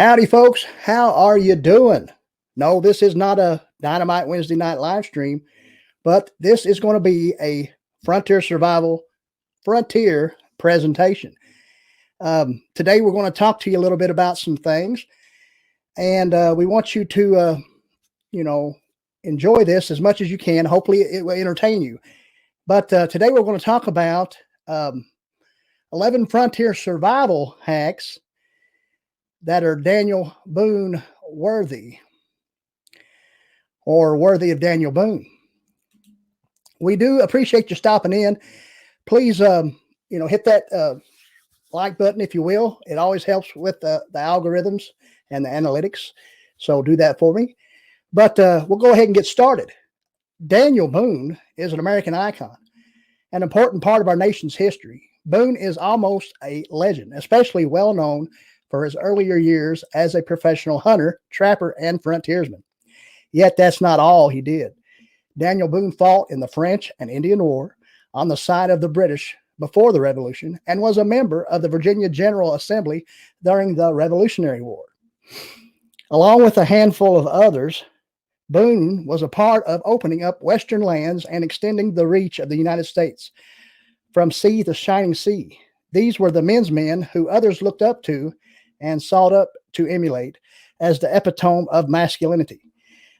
Howdy, folks. How are you doing? No, this is not a Dynamite Wednesday night live stream, but this is going to be a Frontier Survival Frontier presentation. Today, we're going to talk to you a little bit about some things, and we want you to, you know, enjoy this as much as you can. Hopefully, it will entertain you. But today, we're going to talk about 11 Frontier Survival hacks that are Daniel Boone worthy, or worthy of Daniel Boone. We do appreciate you stopping in. Please, hit that like button if you will. It always helps with the algorithms and the analytics. So do that for me. But we'll go ahead and get started. Daniel Boone is an American icon, an important part of our nation's history. Boone is almost a legend, especially well known for his earlier years as a professional hunter, trapper, and frontiersman. Yet that's not all he did. Daniel Boone fought in the French and Indian War on the side of the British before the Revolution and was a member of the Virginia General Assembly during the Revolutionary War. Along with a handful of others, Boone was a part of opening up Western lands and extending the reach of the United States from sea to shining sea. These were the men's men who others looked up to and sought up to emulate as the epitome of masculinity.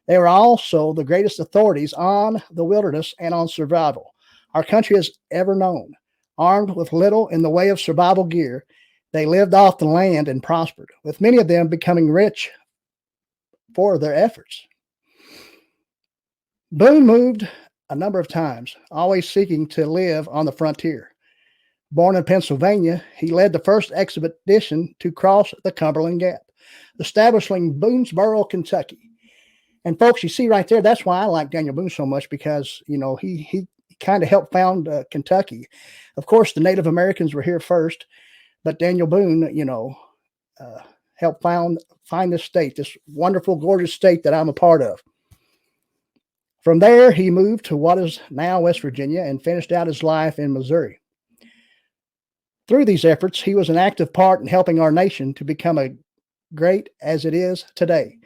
They were also the greatest authorities on the wilderness and on survival our country has ever known. Armed with little in the way of survival gear, they lived off the land and prospered, with many of them becoming rich for their efforts. Boone moved a number of times, always seeking to live on the frontier. Born in Pennsylvania, he led the first expedition to cross the Cumberland Gap, establishing Boonesboro, Kentucky. And folks, you see right there, that's why I like Daniel Boone so much, because, he kind of helped found Kentucky. Of course, the Native Americans were here first, but Daniel Boone, helped find this state, this wonderful, gorgeous state that I'm a part of. From there, he moved to what is now West Virginia and finished out his life in Missouri. Through these efforts, he was an active part in helping our nation to become as great as it is today.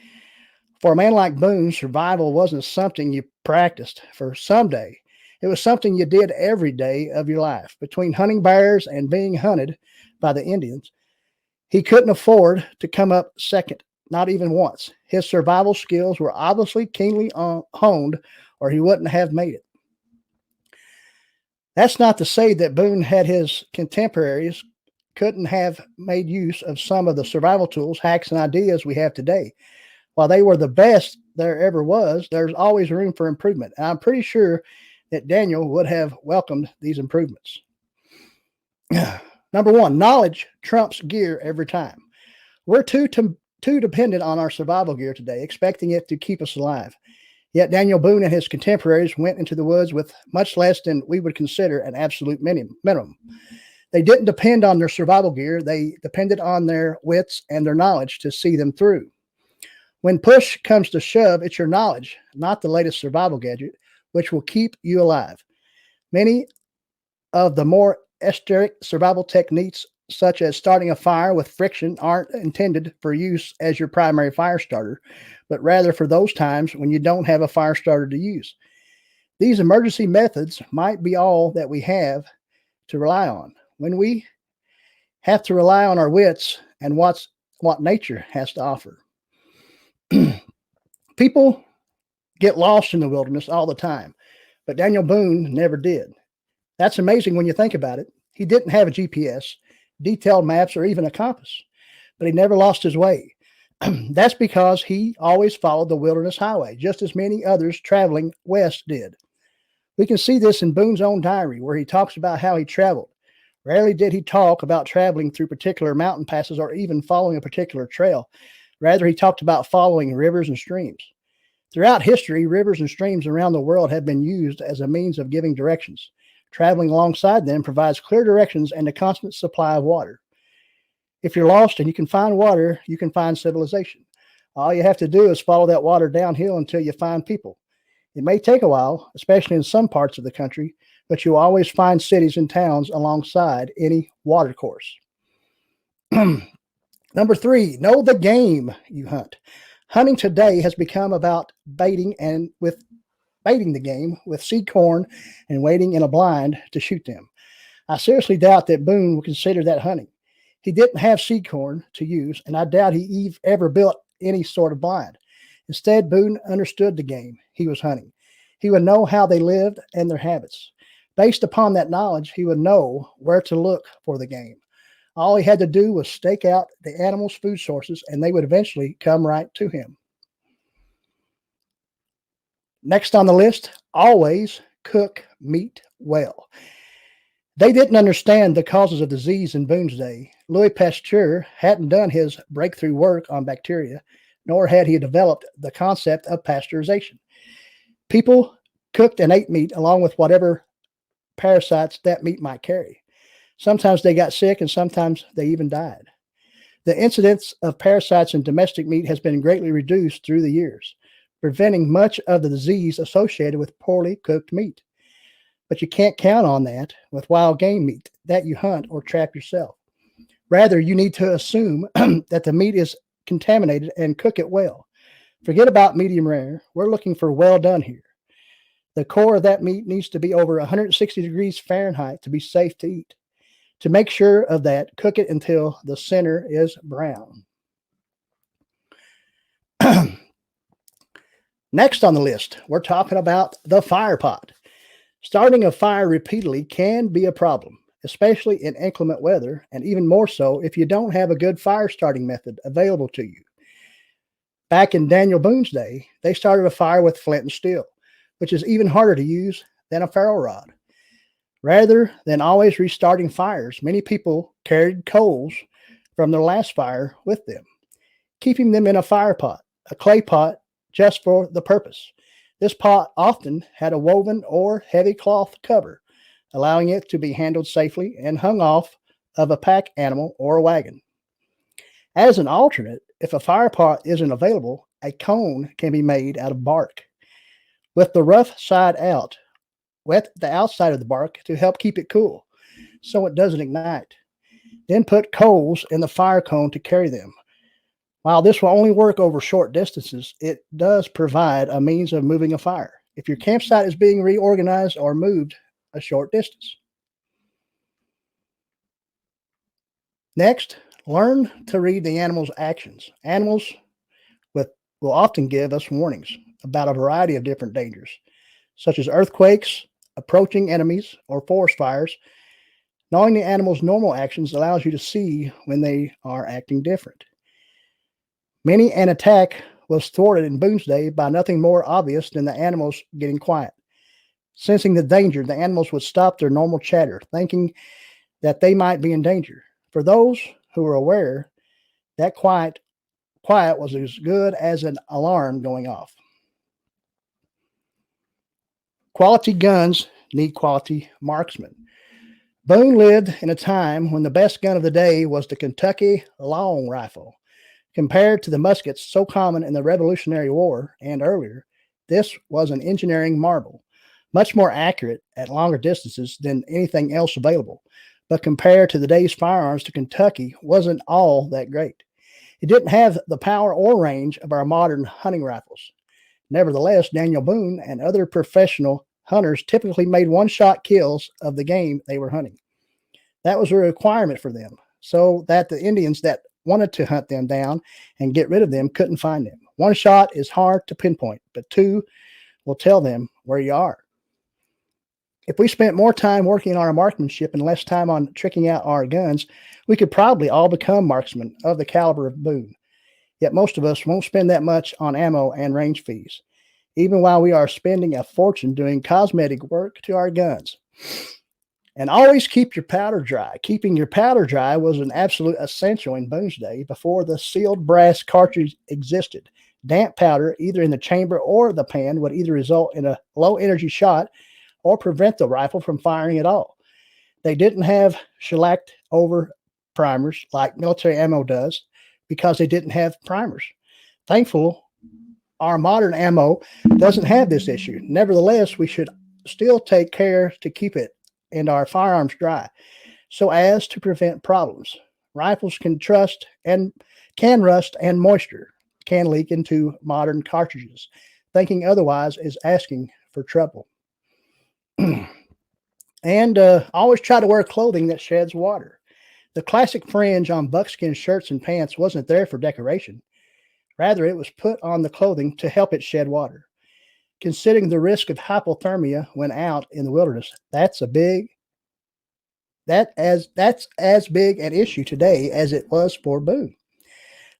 For a man like Boone, survival wasn't something you practiced for someday. It was something you did every day of your life. Between hunting bears and being hunted by the Indians, he couldn't afford to come up second, not even once. His survival skills were obviously keenly honed, or he wouldn't have made it. That's not to say that Boone had his contemporaries couldn't have made use of some of the survival tools, hacks, and ideas we have today. While they were the best there ever was, there's always room for improvement. And I'm pretty sure that Daniel would have welcomed these improvements. Number one, knowledge trumps gear every time. We're too dependent on our survival gear today, expecting it to keep us alive. Yet Daniel Boone and his contemporaries went into the woods with much less than we would consider an absolute minimum. They didn't depend on their survival gear. They depended on their wits and their knowledge to see them through. When push comes to shove, it's your knowledge, not the latest survival gadget, which will keep you alive. Many of the more esoteric survival techniques, such as starting a fire with friction, aren't intended for use as your primary fire starter, but rather for those times when you don't have a fire starter to use. These emergency methods might be all that we have to rely on. When we have to rely on our wits and what nature has to offer. People get lost in the wilderness all the time, but Daniel Boone never did. That's amazing when you think about it. He didn't have a GPS, detailed maps, or even a compass, but he never lost his way. That's because he always followed the wilderness highway, just as many others traveling west did. We can see this in Boone's own diary, where he talks about how he traveled. Rarely did he talk about traveling through particular mountain passes or even following a particular trail. Rather, he talked about following rivers and streams. Throughout history, rivers and streams around the world have been used as a means of giving directions. Traveling alongside them provides clear directions and a constant supply of water. If you're lost and you can find water, you can find civilization. All you have to do is follow that water downhill until you find people. It may take a while, especially in some parts of the country, but you'll always find cities and towns alongside any water course. Number 3, know the game you hunt. Hunting today has become about baiting the game with seed corn and waiting in a blind to shoot them. I seriously doubt that Boone would consider that hunting. He didn't have seed corn to use, and I doubt he ever built any sort of blind. Instead, Boone understood the game he was hunting. He would know how they lived and their habits. Based upon that knowledge, he would know where to look for the game. All he had to do was stake out the animal's food sources, and they would eventually come right to him. Next on the list, always cook meat well. They didn't understand the causes of disease in Boone's day. Louis Pasteur hadn't done his breakthrough work on bacteria, nor had he developed the concept of pasteurization. People cooked and ate meat along with whatever parasites that meat might carry. Sometimes they got sick, and sometimes they even died. The incidence of parasites in domestic meat has been greatly reduced through the years, preventing much of the disease associated with poorly cooked meat. But you can't count on that with wild game meat that you hunt or trap yourself. Rather, you need to assume that the meat is contaminated and cook it well. Forget about medium rare. We're looking for well done here. The core of that meat needs to be over 160 degrees Fahrenheit to be safe to eat. To make sure of that, cook it until the center is brown. Next on the list, we're talking about the fire pot. Starting a fire repeatedly can be a problem, especially in inclement weather, and even more so if you don't have a good fire starting method available to you. Back in Daniel Boone's day, they started a fire with flint and steel, which is even harder to use than a ferro rod. Rather than always restarting fires, many people carried coals from their last fire with them, keeping them in a fire pot, a clay pot, just for the purpose. This pot often had a woven or heavy cloth cover, allowing it to be handled safely and hung off of a pack animal or a wagon. As an alternate, if a fire pot isn't available, a cone can be made out of bark, with the rough side out. Wet the outside of the bark to help keep it cool so it doesn't ignite. Then put coals in the fire cone to carry them. While this will only work over short distances, it does provide a means of moving a fire if your campsite is being reorganized or moved a short distance. Next, learn to read the animal's actions. Animals will often give us warnings about a variety of different dangers, such as earthquakes, approaching enemies, or forest fires. Knowing the animal's normal actions allows you to see when they are acting different. Many an attack was thwarted in Boone's day by nothing more obvious than the animals getting quiet. Sensing the danger, the animals would stop their normal chatter, thinking that they might be in danger. For those who were aware, that quiet was as good as an alarm going off. Quality guns need quality marksmen. Boone lived in a time when the best gun of the day was the Kentucky long rifle. Compared to the muskets so common in the Revolutionary War and earlier, this was an engineering marvel, much more accurate at longer distances than anything else available. But compared to the day's firearms, the Kentucky wasn't all that great. It didn't have the power or range of our modern hunting rifles. Nevertheless, Daniel Boone and other professional hunters typically made one-shot kills of the game they were hunting. That was a requirement for them, so that the Indians that wanted to hunt them down and get rid of them couldn't find them. One shot is hard to pinpoint, but two will tell them where you are. If we spent more time working on our marksmanship and less time on tricking out our guns, we could probably all become marksmen of the caliber of Boone. Yet most of us won't spend that much on ammo and range fees, even while we are spending a fortune doing cosmetic work to our guns. And always keep your powder dry. Keeping your powder dry was an absolute essential in Boone's day before the sealed brass cartridge existed. Damp powder, either in the chamber or the pan, would either result in a low-energy shot or prevent the rifle from firing at all. They didn't have shellacked over primers like military ammo does because they didn't have primers. Thankfully, our modern ammo doesn't have this issue. Nevertheless, we should still take care to keep it and our firearms dry so as to prevent problems. Rifles can rust, and moisture can leak into modern cartridges. Thinking otherwise is asking for trouble. And always try to wear clothing that sheds water. The classic fringe on buckskin shirts and pants wasn't there for decoration. Rather, it was put on the clothing to help it shed water. Considering the risk of hypothermia when out in the wilderness, that's as big an issue today as it was for Boone.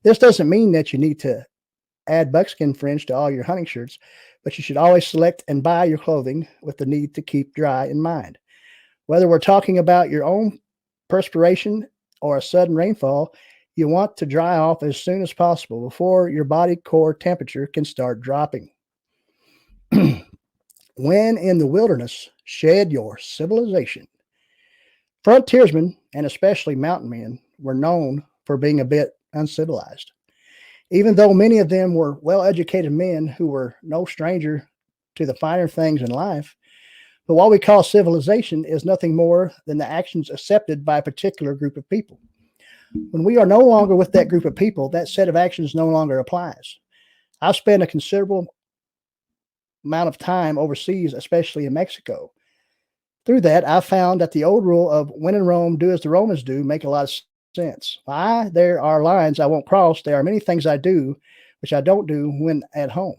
This doesn't mean that you need to add buckskin fringe to all your hunting shirts, but you should always select and buy your clothing with the need to keep dry in mind. Whether we're talking about your own perspiration or a sudden rainfall, you want to dry off as soon as possible before your body core temperature can start dropping. When in the wilderness, shed your civilization. Frontiersmen, and especially mountain men, were known for being a bit uncivilized. Even though many of them were well-educated men who were no stranger to the finer things in life, but what we call civilization is nothing more than the actions accepted by a particular group of people. When we are no longer with that group of people, that set of actions no longer applies. I've spent a considerable amount of time overseas, especially in Mexico. Through that, I found that the old rule of when in Rome, do as the Romans do make a lot of sense. Why? There are lines I won't cross. There are many things I do which I don't do when at home.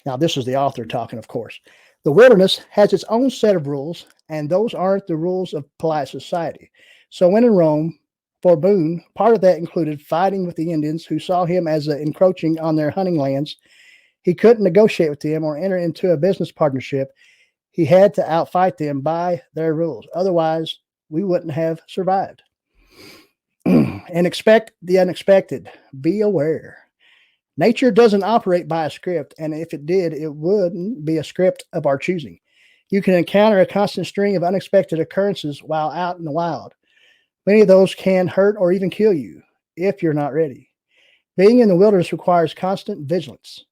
Now, this is the author talking, of course. The wilderness has its own set of rules, and those aren't the rules of polite society. So when in Rome, for Boone, part of that included fighting with the Indians who saw him as encroaching on their hunting lands. He couldn't negotiate with them or enter into a business partnership. He had to outfight them by their rules. Otherwise, we wouldn't have survived. And expect the unexpected. Be aware. Nature doesn't operate by a script, and if it did, it wouldn't be a script of our choosing. You can encounter a constant string of unexpected occurrences while out in the wild. Many of those can hurt or even kill you if you're not ready. Being in the wilderness requires constant vigilance.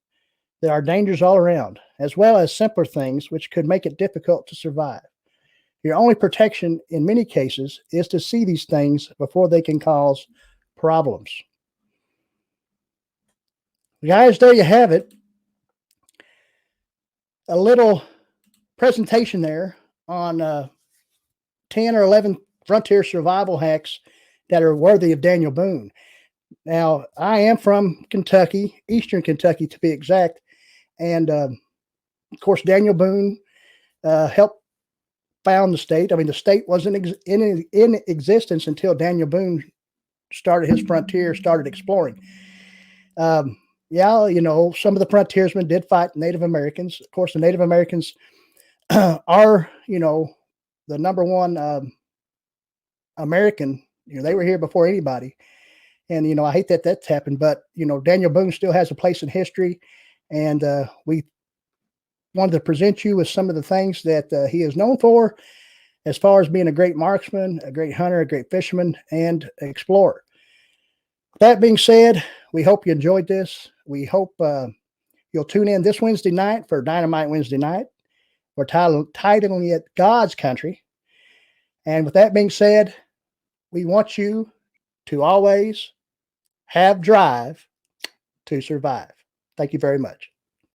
There are dangers all around, as well as simpler things which could make it difficult to survive. Your only protection in many cases is to see these things before they can cause problems. Guys, there you have it. A little presentation there on 10 or 11 frontier survival hacks that are worthy of Daniel Boone. Now, I am from Kentucky, Eastern Kentucky to be exact, and of course, Daniel Boone helped found the state. I mean, the state wasn't in existence until Daniel Boone started his frontier, started exploring. Yeah, you know, some of the frontiersmen did fight Native Americans. Of course, the Native Americans are, you know, the number one American. You know, they were here before anybody. And, you know, I hate that that's happened, but, you know, Daniel Boone still has a place in history. And we wanted to present you with some of the things that he is known for as far as being a great marksman, a great hunter, a great fisherman, and explorer. That being said, we hope you enjoyed this. We hope you'll tune in this Wednesday night for Dynamite Wednesday night. We're titling it God's Country. And with that being said, we want you to always have drive to survive. Thank you very much.